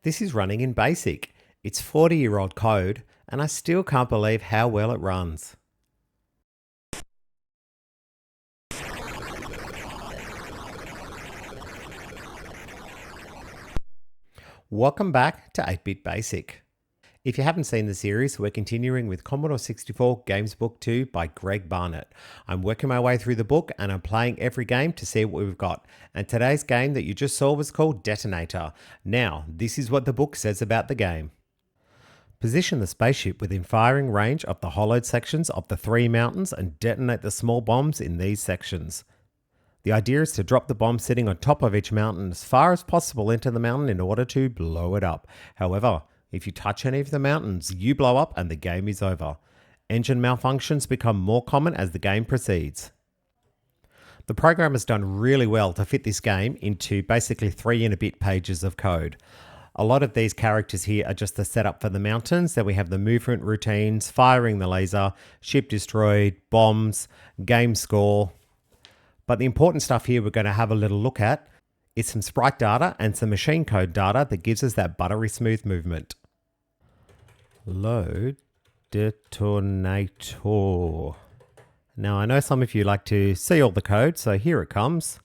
This is running in BASIC. It's 40-year-old code, and I still can't believe how well it runs. Welcome back to 8-Bit Basic. If you haven't seen the series, we're continuing with Commodore 64 Games Book 2 by Greg Barnett. I'm working my way through the book and I'm playing every game to see what we've got. And today's game that you just saw was called Detonator. Now, this is what the book says about the game. Position the spaceship within firing range of the hollowed sections of the 3 mountains and detonate the small bombs in these sections. The idea is to drop the bomb sitting on top of each mountain as far as possible into the mountain in order to blow it up. However, if you touch any of the mountains, you blow up and the game is over. Engine malfunctions become more common as the game proceeds. The program has done really well to fit this game into basically 3 and a bit pages of code. A lot of these characters here are just the setup for the mountains. Then we have the movement routines, firing the laser, ship destroyed, bombs, game score. But the important stuff here we're going to have a little look at is some sprite data and some machine code data that gives us that buttery smooth movement. Load Detonator. Now I know some of you like to see all the code, so here it comes.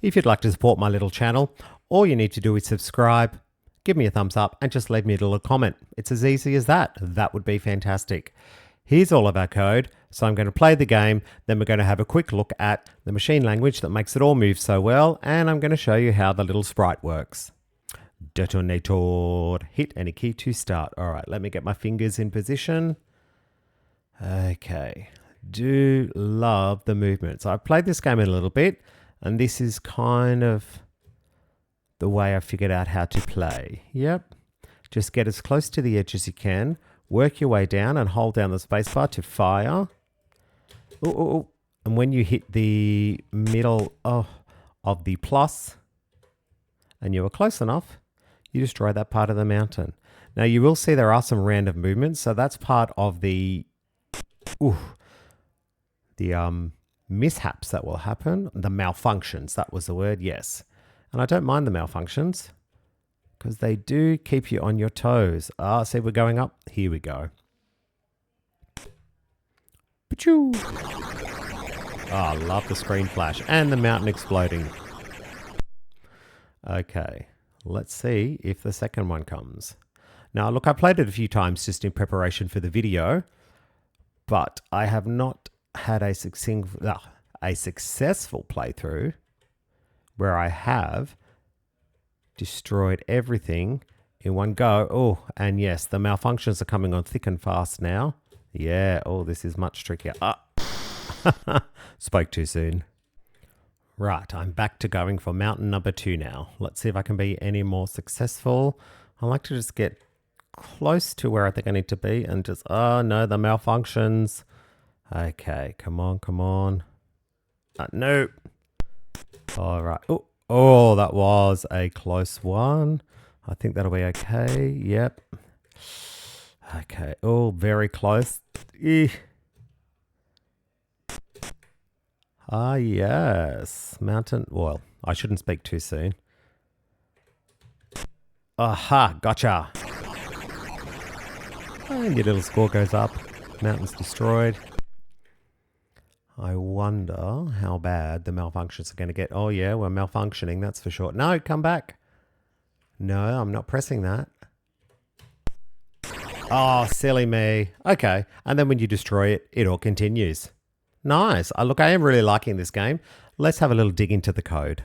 If you'd like to support my little channel, all you need to do is subscribe, give me a thumbs up, and just leave me a little comment. It's as easy as that. That would be fantastic. Here's all of our code. So I'm going to play the game, then we're going to have a quick look at the machine language that makes it all move so well, and I'm going to show you how the little sprite works. Detonator. Hit any key to start. All right, let me get my fingers in position. Okay. Do love the movement. So I've played this game a little bit, and this is kind of the way I figured out how to play. Yep. Just get as close to the edge as you can. Work your way down and hold down the spacebar to fire. Ooh, ooh, ooh. And when you hit the middle of the plus, and you were close enough, you destroy that part of the mountain. Now you will see there are some random movements, so that's part of the mishaps that will happen. The malfunctions, that was the word, yes. And I don't mind the malfunctions, because they do keep you on your toes. See, we're going up. Here we go. Pachoo! I love the screen flash and the mountain exploding. Okay, let's see if the second one comes. Now, look, I played it a few times just in preparation for the video, but I have not had a successful playthrough where I have destroyed everything in one go. Oh, and yes, the malfunctions are coming on thick and fast now. Yeah, oh, this is much trickier. Spoke too soon. Right, I'm back to going for mountain number 2 now. Let's see if I can be any more successful. I like to just get close to where I think I need to be and just, oh no, the malfunctions. Okay, come on, come on. No. All right. Oh, that was a close one. I think that'll be okay. Yep. Okay. Oh, very close. Ah, yes. Mountain. Well, I shouldn't speak too soon. Aha, gotcha. And your little score goes up. Mountain's destroyed. I wonder how bad the malfunctions are going to get. Oh, yeah, we're malfunctioning, that's for sure. No, come back. No, I'm not pressing that. Oh, silly me. Okay, and then when you destroy it, it all continues. Nice. Look, I am really liking this game. Let's have a little dig into the code.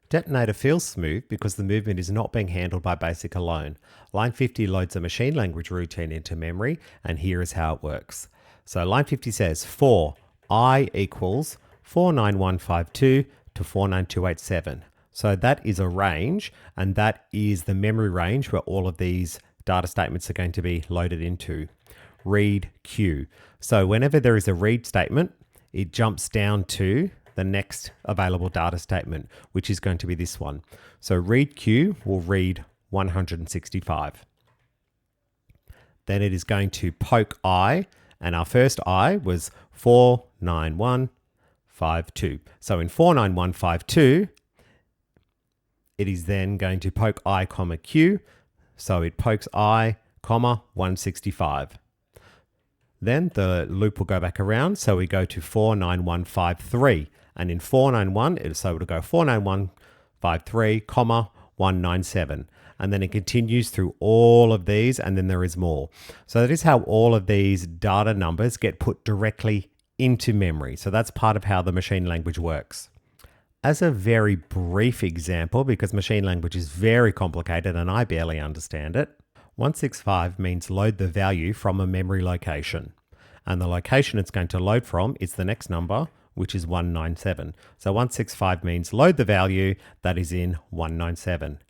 Detonator feels smooth because the movement is not being handled by BASIC alone. Line 50 loads a machine language routine into memory, and here is how it works. So line 50 says for I equals 49152 to 49287. So that is a range, and that is the memory range where all of these data statements are going to be loaded into. Read Q. So whenever there is a read statement, it jumps down to the next available data statement, which is going to be this one. So read Q will read 165. Then it is going to poke I, and our first I was 49152. So in 49152, it is then going to poke I, comma Q. So it pokes I, comma 165. Then the loop will go back around. So we go to 49153. And in 491, so it'll go 49153, comma 197. And then it continues through all of these, and then there is more. So that is how all of these data numbers get put directly into memory. So that's part of how the machine language works. As a very brief example, because machine language is very complicated and I barely understand it, 165 means load the value from a memory location. And the location it's going to load from is the next number, which is 197. So 165 means load the value that is in 197.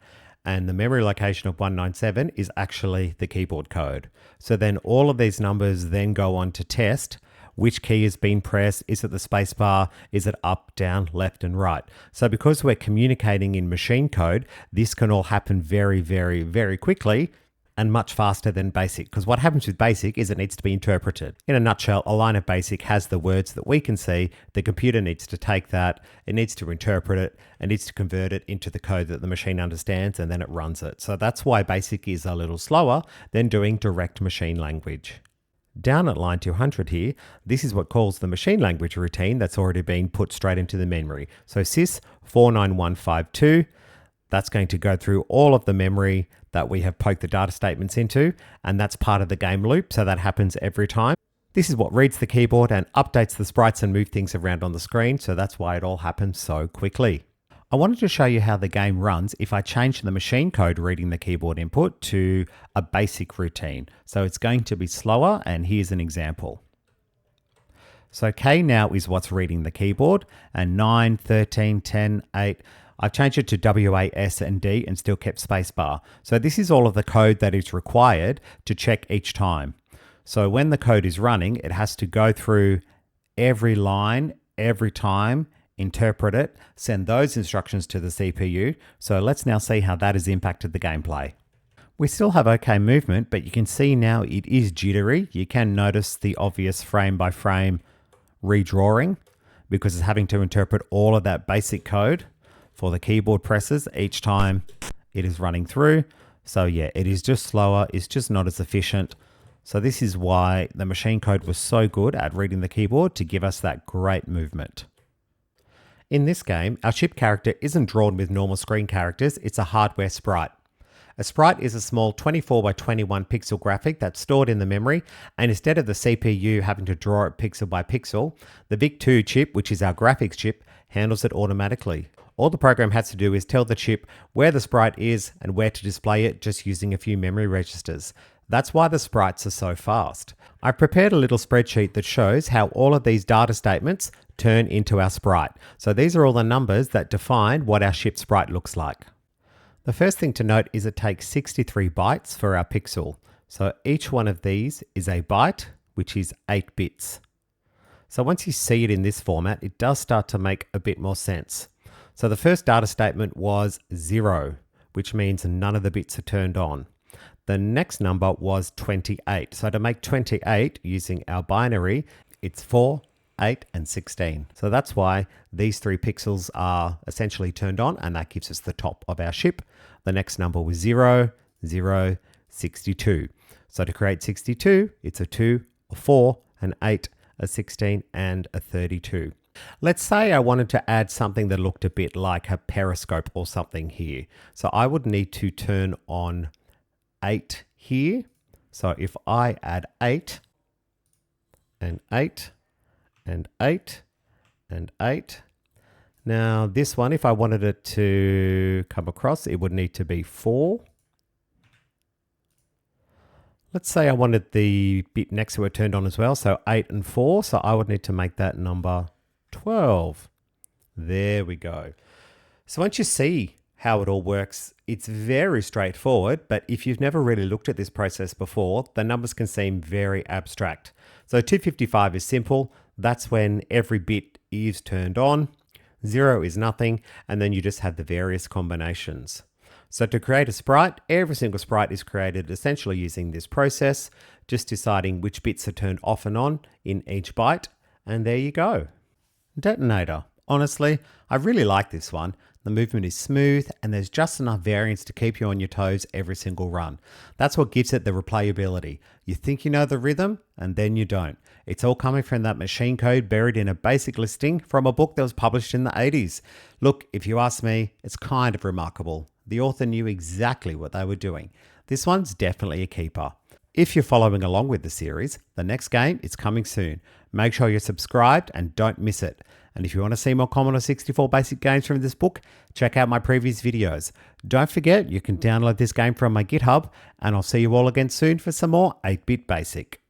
And the memory location of 197 is actually the keyboard code. So then all of these numbers then go on to test which key has been pressed. Is it the space bar? Is it up, down, left, and right? So because we're communicating in machine code, this can all happen very, very, very quickly and much faster than BASIC. Because what happens with BASIC is it needs to be interpreted. In a nutshell, a line of BASIC has the words that we can see. The computer needs to take that, it needs to interpret it, it needs to convert it into the code that the machine understands, and then it runs it. So that's why BASIC is a little slower than doing direct machine language. Down at line 200 here, this is what calls the machine language routine that's already been put straight into the memory. So sys 49152, that's going to go through all of the memory that we have poked the data statements into, and that's part of the game loop, so that happens every time. This is what reads the keyboard and updates the sprites and moves things around on the screen, so that's why it all happens so quickly. I wanted to show you how the game runs if I change the machine code reading the keyboard input to a basic routine. So it's going to be slower, and here's an example. So K now is what's reading the keyboard, and 9, 13, 10, 8, I've changed it to W, A, S, and D and still kept spacebar. So this is all of the code that is required to check each time. So when the code is running, it has to go through every line, every time, interpret it, send those instructions to the CPU. So let's now see how that has impacted the gameplay. We still have okay movement, but you can see now it is jittery. You can notice the obvious frame by frame redrawing because it's having to interpret all of that basic code for the keyboard presses each time it is running through. So yeah, it is just slower. It's just not as efficient. So this is why the machine code was so good at reading the keyboard to give us that great movement. In this game, our chip character isn't drawn with normal screen characters, it's a hardware sprite. A sprite is a small 24 by 21 pixel graphic that's stored in the memory, and instead of the CPU having to draw it pixel by pixel, the VIC-2 chip, which is our graphics chip, handles it automatically. All the program has to do is tell the chip where the sprite is and where to display it just using a few memory registers. That's why the sprites are so fast. I've prepared a little spreadsheet that shows how all of these data statements turn into our sprite. So these are all the numbers that define what our ship sprite looks like. The first thing to note is it takes 63 bytes for our pixel. So each one of these is a byte, which is 8 bits. So once you see it in this format, it does start to make a bit more sense. So the first data statement was 0, which means none of the bits are turned on. The next number was 28. So to make 28 using our binary, it's 4, 8, and 16. So that's why these 3 pixels are essentially turned on, and that gives us the top of our ship. The next number was 0, 0, 62. So to create 62, it's a 2, a 4, an 8, a 16, and a 32. Let's say I wanted to add something that looked a bit like a periscope or something here. So I would need to turn on 8 here. So if I add 8 and 8 and 8 and 8. Now this one, if I wanted it to come across, it would need to be 4. Let's say I wanted the bit next to it turned on as well. So 8 and 4. So I would need to make that number 12. There we go. So once you see how it all works, it's very straightforward, but if you've never really looked at this process before, the numbers can seem very abstract. So 255 is simple. That's when every bit is turned on. 0 is nothing, and then you just have the various combinations. So to create a sprite, every single sprite is created essentially using this process, just deciding which bits are turned off and on in each byte, and there you go. Detonator. Honestly, I really like this one. The movement is smooth and there's just enough variance to keep you on your toes every single run. That's what gives it the replayability. You think you know the rhythm and then you don't. It's all coming from that machine code buried in a basic listing from a book that was published in the 80s. Look, if you ask me, it's kind of remarkable. The author knew exactly what they were doing. This one's definitely a keeper. If you're following along with the series, the next game is coming soon. Make sure you're subscribed and don't miss it. And if you want to see more Commodore 64 basic games from this book, check out my previous videos. Don't forget, you can download this game from my GitHub, and I'll see you all again soon for some more 8-Bit Basic.